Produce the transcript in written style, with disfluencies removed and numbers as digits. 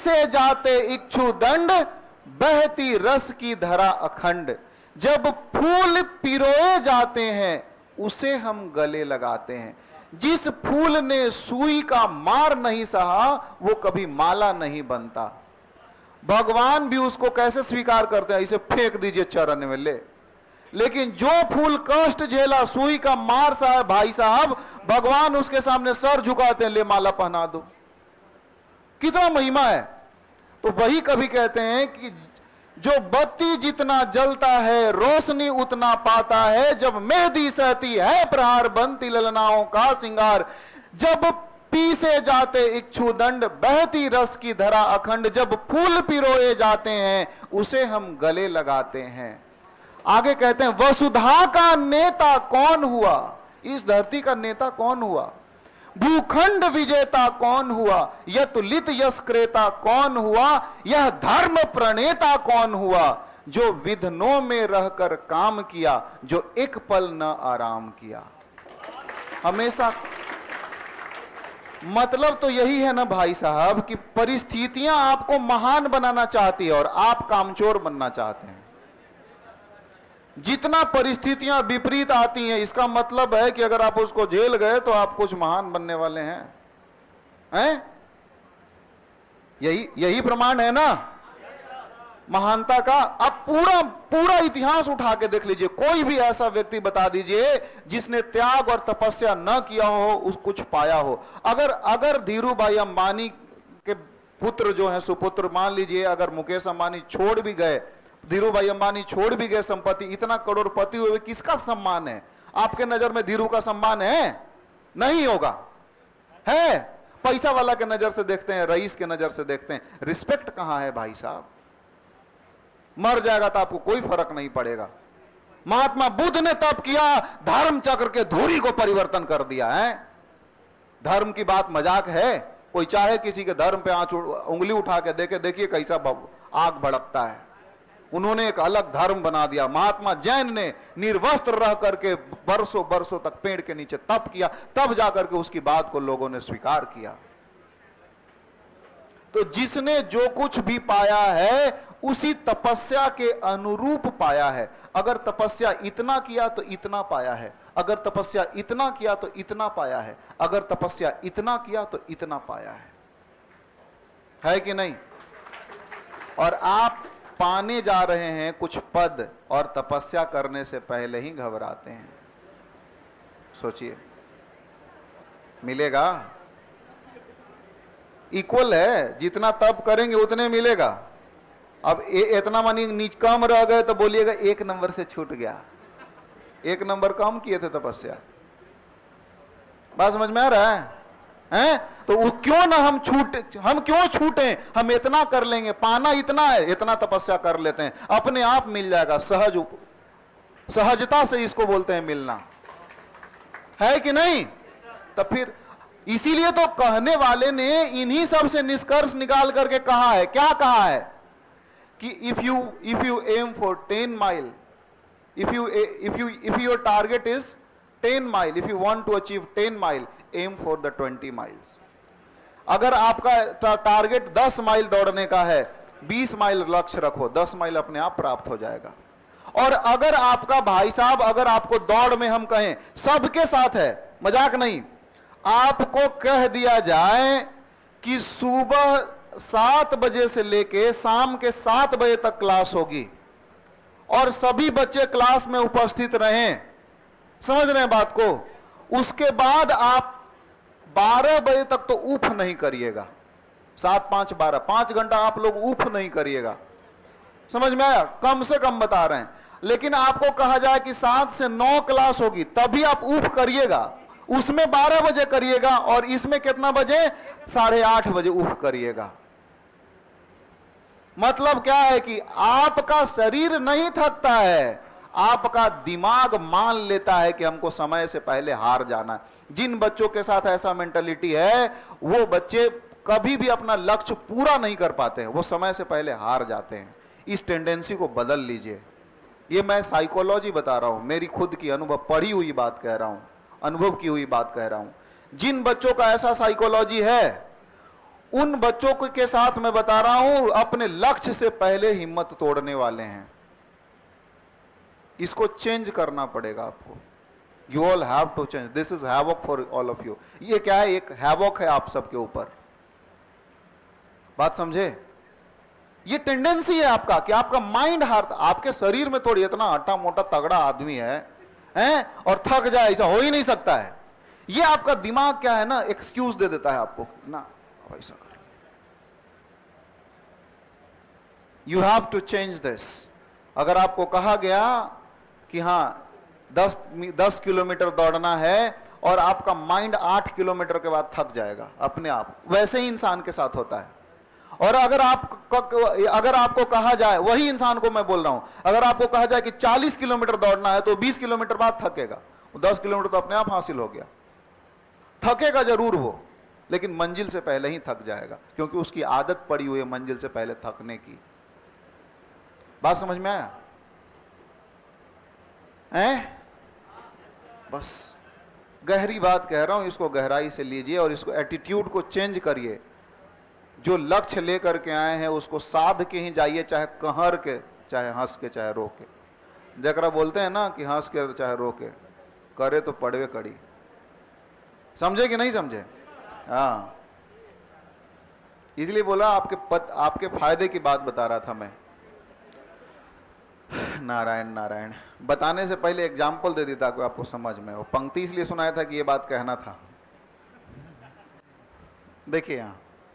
पीसे जाते इक्षु दंड, बहती रस की धरा अखंड। जब फूल पिरोए जाते हैं उसे हम गले लगाते हैं। जिस फूल ने सुई का मार नहीं सहा वो कभी माला नहीं बनता। भगवान भी उसको कैसे स्वीकार करते हैं, इसे फेंक दीजिए चरण में ले। लेकिन जो फूल कष्ट झेला, सुई का मार सहा भाई साहब, भगवान उसके सामने सर झुकाते हैं, ले माला पहना दो। कितना महिमा है। तो वही कभी कहते हैं कि जो बत्ती जितना जलता है रोशनी उतना पाता है, जब मेहंदी सहती है प्रहार बनती ललनाओं का सिंगार। जब पीसे जाते इक्षु दंड, बहती रस की धरा अखंड। जब फूल पिरोए जाते हैं उसे हम गले लगाते हैं। आगे कहते हैं वसुधा का नेता कौन हुआ, इस धरती का नेता कौन हुआ, भूखंड विजेता कौन हुआ, यतुलित यश क्रेता कौन हुआ, यह धर्म प्रणेता कौन हुआ, जो विधनों में रहकर काम किया, जो एक पल न आराम किया। हमेशा मतलब तो यही है ना भाई साहब कि परिस्थितियां आपको महान बनाना चाहती है और आप कामचोर बनना चाहते हैं। जितना परिस्थितियां विपरीत आती हैं इसका मतलब है कि अगर आप उसको झेल गए तो आप कुछ महान बनने वाले हैं? यही प्रमाण है ना महानता का। आप पूरा इतिहास उठा के देख लीजिए, कोई भी ऐसा व्यक्ति बता दीजिए जिसने त्याग और तपस्या न किया हो, उस कुछ पाया हो। अगर धीरूभाई अंबानी के पुत्र जो हैं सुपुत्र, मान लीजिए अगर मुकेश अंबानी छोड़ भी गए, धीरूभाई अंबानी छोड़ भी गए संपत्ति, इतना करोड़पति हुए, किसका सम्मान है? आपके नजर में धीरू का सम्मान है? नहीं होगा। है पैसा वाला के नजर से देखते हैं, रईस के नजर से देखते हैं, रिस्पेक्ट कहां है भाई साहब? मर जाएगा तो आपको कोई फर्क नहीं पड़ेगा। महात्मा बुद्ध ने तप किया, धर्म चक्र के धुरी को परिवर्तन कर दिया है। धर्म की बात मजाक है? कोई चाहे किसी के धर्म पे उंगली उठा के देखिए कैसा आग भड़कता है। उन्होंने एक अलग धर्म बना दिया। महात्मा जैन ने निर्वस्त्र रह करके बरसों तक पेड़ के नीचे तप किया, तब जाकर के उसकी बात को लोगों ने स्वीकार किया। तो जिसने जो कुछ भी पाया है उसी तपस्या के अनुरूप पाया है। अगर तपस्या इतना किया तो इतना पाया है, अगर तपस्या इतना किया तो इतना पाया है, अगर तपस्या इतना किया तो इतना पाया है कि नहीं? और आप पाने जा रहे हैं कुछ पद और तपस्या करने से पहले ही घबराते हैं। सोचिए, मिलेगा? इक्वल है, जितना तप करेंगे उतने मिलेगा। अब इतना मानी नीच कम रह गए तो बोलिएगा 1 नंबर से छूट गया, 1 नंबर कम किए थे तपस्या। बात समझ में आ रहा है? तो वो क्यों ना हम क्यों छूटे? हम इतना कर लेंगे, पाना इतना है, इतना तपस्या कर लेते हैं, अपने आप मिल जाएगा। सहजता से इसको बोलते हैं मिलना, है कि नहीं? तो फिर इसीलिए तो कहने वाले ने इन्हीं सब से निष्कर्ष निकाल करके कहा है, क्या कहा है कि if you aim for 10 mile, if your target is 10 mile, if you want to achieve 10 mile, aim for the 20 miles. अगर आपका टारगेट 10 माइल दौड़ने का है, 20 माइल लक्ष्य रखो, 10 माइल अपने आप प्राप्त हो जाएगा। और अगर आपका भाई साहब, अगर आपको दौड़ में हम कहें सबके साथ है, मजाक नहीं, आपको कह दिया जाए कि सुबह 7 बजे से लेके शाम के 7 बजे तक क्लास होगी और सभी बच्चे क्लास में उपस्थित रहें, समझ रहे हैं बात को? उसके बाद आप 12 बजे तक तो ऊफ नहीं करिएगा, 7, 5, 12, 5 घंटा आप लोग ऊफ नहीं करिएगा। समझ में आया? कम से कम बता रहे हैं। लेकिन आपको कहा जाए कि 7 से 9 क्लास होगी, तभी आप ऊफ करिएगा, उसमें 12 बजे करिएगा और इसमें कितना बजे? 8:30 बजे ऊफ करिएगा। मतलब क्या है कि आपका शरीर नहीं थकता है, आपका दिमाग मान लेता है कि हमको समय से पहले हार जाना है। जिन बच्चों के साथ ऐसा मेंटालिटी है वो बच्चे कभी भी अपना लक्ष्य पूरा नहीं कर पाते हैं, वो समय से पहले हार जाते हैं। इस टेंडेंसी को बदल लीजिए। ये मैं साइकोलॉजी बता रहा हूं, मेरी खुद की अनुभव, पढ़ी हुई बात कह रहा हूं, अनुभव की हुई बात कह रहा हूं। जिन बच्चों का ऐसा साइकोलॉजी है उन बच्चों के साथ मैं बता रहा हूं अपने लक्ष्य से पहले हिम्मत तोड़ने वाले हैं। इसको चेंज करना पड़ेगा आपको। You all have to change, this is havoc for all of you. ये क्या है? एक हैवॉक है आप सबके ऊपर। बात समझे? ये टेंडेंसी है आपका कि आपका माइंड हारता। आपके शरीर में थोड़ी इतना हट्टा मोटा तगड़ा आदमी है और थक जाए, ऐसा हो ही नहीं सकता है। ये आपका दिमाग क्या है ना, एक्सक्यूज दे देता है आपको ना, ऐसा कर। You have to change this. अगर आपको कहा गया कि हां 10 किलोमीटर दौड़ना है और आपका माइंड 8 किलोमीटर के बाद थक जाएगा अपने आप, वैसे ही इंसान के साथ होता है। और अगर आपको कहा जाए, वही इंसान को मैं बोल रहा हूं, अगर आपको कहा जाए कि 40 किलोमीटर दौड़ना है तो 20 किलोमीटर बाद थकेगा। 10 किलोमीटर तो अपने आप हासिल हो गया। थकेगा जरूर वो, लेकिन मंजिल से पहले ही थक जाएगा, क्योंकि उसकी आदत पड़ी हुई है मंजिल से पहले थकने की। बात समझ में आया? बस गहरी बात कह रहा हूं, इसको गहराई से लीजिए और इसको एटीट्यूड को चेंज करिए। जो लक्ष्य लेकर के आए हैं उसको साध के ही जाइए, चाहे कहर के, चाहे हंस के, चाहे रो के। जकरा बोलते हैं ना कि हंस के चाहे रो के, करे तो पड़वे कड़ी। समझे कि नहीं समझे? हाँ, इसलिए बोला आपके फायदे की बात बता रहा था मैं। नारायण नारायण। बताने से पहले एग्जाम्पल दे दी ताकि आपको समझ में। वो पंक्ति इसलिए सुनाया था कि ये बात कहना था। देखिए यहां